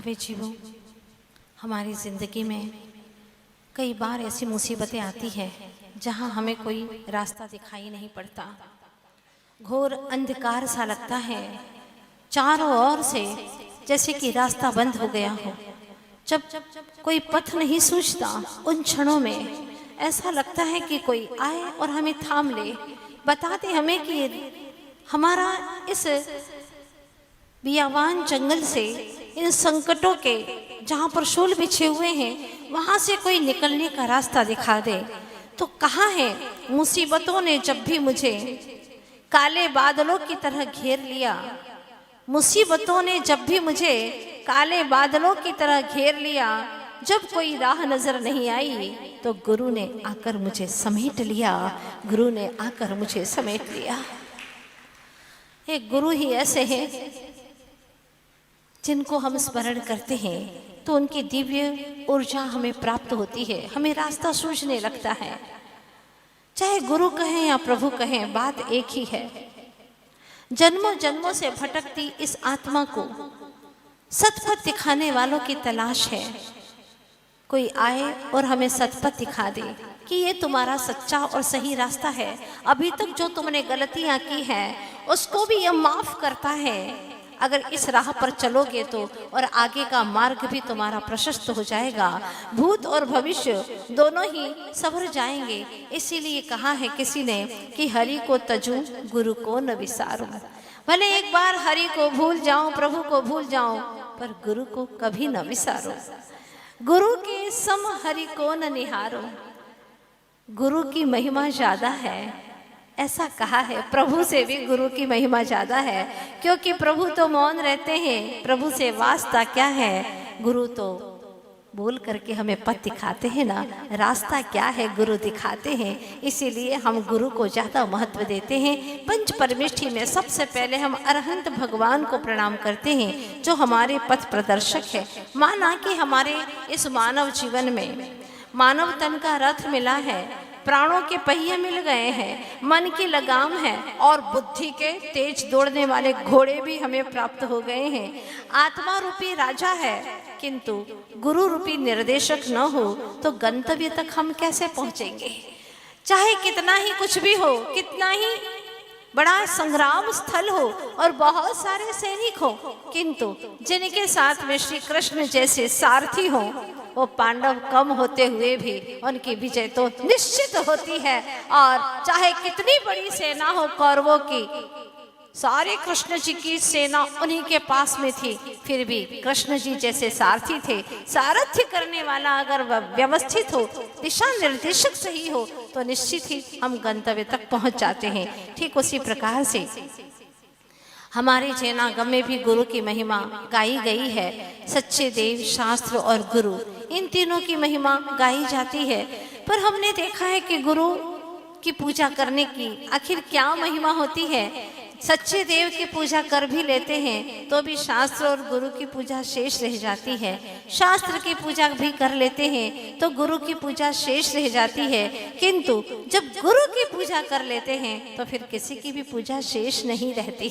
भावे जीवो, हमारी ज़िंदगी में कई बार ऐसी मुसीबतें आती है जहाँ हमें कोई रास्ता दिखाई नहीं पड़ता। घोर अंधकार सा लगता है, चारों ओर से जैसे कि रास्ता बंद हो गया हो। जब कोई पथ नहीं सूझता, उन क्षणों में ऐसा लगता है कि कोई आए और हमें थाम ले, बता दे हमें कि हमारा इस बियावान जंगल से, इन संकटों के जहाँ पर शूल बिछे हुए हैं, वहाँ से कोई निकलने का रास्ता दिखा दे। तो कहाँ है? मुसीबतों ने जब भी मुझे काले बादलों की तरह घेर लिया, मुसीबतों ने जब भी मुझे काले बादलों की तरह घेर लिया, जब कोई राह नजर नहीं आई तो गुरु ने आकर मुझे समेट लिया, गुरु ने आकर मुझे समेट लिया। एक गुरु ही ऐसे हैं जिनको हम स्मरण करते हैं तो उनकी दिव्य ऊर्जा हमें प्राप्त होती है, हमें रास्ता सूझने लगता है। चाहे गुरु कहें या प्रभु कहें, बात एक ही है। जन्मों जन्मों से भटकती इस आत्मा को सतपथ दिखाने वालों की तलाश है। कोई आए और हमें सतपथ दिखा दे कि ये तुम्हारा सच्चा और सही रास्ता है, अभी तक जो तुमने गलतियां की हैं उसको भी ये माफ करता है। अगर इस राह पर चलोगे तो और आगे का मार्ग भी तुम्हारा प्रशस्त हो जाएगा, भूत और भविष्य दोनों ही संवर जाएंगे। इसीलिए कहा है किसी ने कि हरि को तजूं गुरु को न विसारूं। भले एक बार हरि को भूल जाऊं, प्रभु को भूल जाऊं, पर गुरु को कभी न विसारूं। गुरु के सम हरि को न निहारो। गुरु की महिमा ज्यादा है, ऐसा कहा है। प्रभु से भी गुरु की महिमा ज्यादा है, क्योंकि प्रभु तो मौन रहते हैं, प्रभु से वास्ता क्या है। गुरु तो बोल करके हमें पथ दिखाते हैं ना, रास्ता क्या है गुरु दिखाते हैं। इसीलिए हम गुरु को ज़्यादा महत्व देते हैं। पंच परमेष्ठी में सबसे पहले हम अरहंत भगवान को प्रणाम करते हैं, जो हमारे पथ प्रदर्शक है। माना कि हमारे इस मानव जीवन में मानव तन का रथ मिला है, प्राणों के पहिए मिल गए हैं, मन की लगाम है और बुद्धि के तेज दौड़ने वाले घोड़े भी हमें प्राप्त हो गए हैं। आत्मा रूपी राजा है, किंतु गुरु रूपी निर्देशक न हो तो गंतव्य तक हम कैसे पहुंचेंगे? चाहे कितना ही कुछ भी हो, कितना ही बड़ा संग्राम स्थल हो और बहुत सारे सैनिक हो, किंतु जिनके साथ में श्री कृष्ण जैसे सारथी हो, वो पांडव कम होते हुए भी उनकी विजय तो निश्चित होती है। और चाहे कितनी बड़ी सेना हो कौरवों की, सारे कृष्ण जी की सेना उन्हीं के पास में थी, फिर भी कृष्ण जी जैसे सारथी थे। सारथ्य करने वाला अगर व्यवस्थित हो, दिशा निर्देशक सही हो, तो निश्चित ही हम गंतव्य तक पहुंच जाते हैं। ठीक उसी प्रकार से हमारे जैनागम में भी गुरु की महिमा गाई गई है। सच्चे देव, शास्त्र और गुरु, इन तीनों की महिमा गाई जाती है। पर हमने देखा है कि गुरु की पूजा करने की आखिर क्या महिमा होती है। सच्चे देव की पूजा कर भी लेते हैं तो भी शास्त्र और गुरु की पूजा शेष रह जाती है। शास्त्र की पूजा भी कर लेते हैं तो गुरु की पूजा शेष रह जाती है। किंतु जब गुरु की पूजा कर लेते हैं तो फिर किसी की भी पूजा शेष नहीं रहती।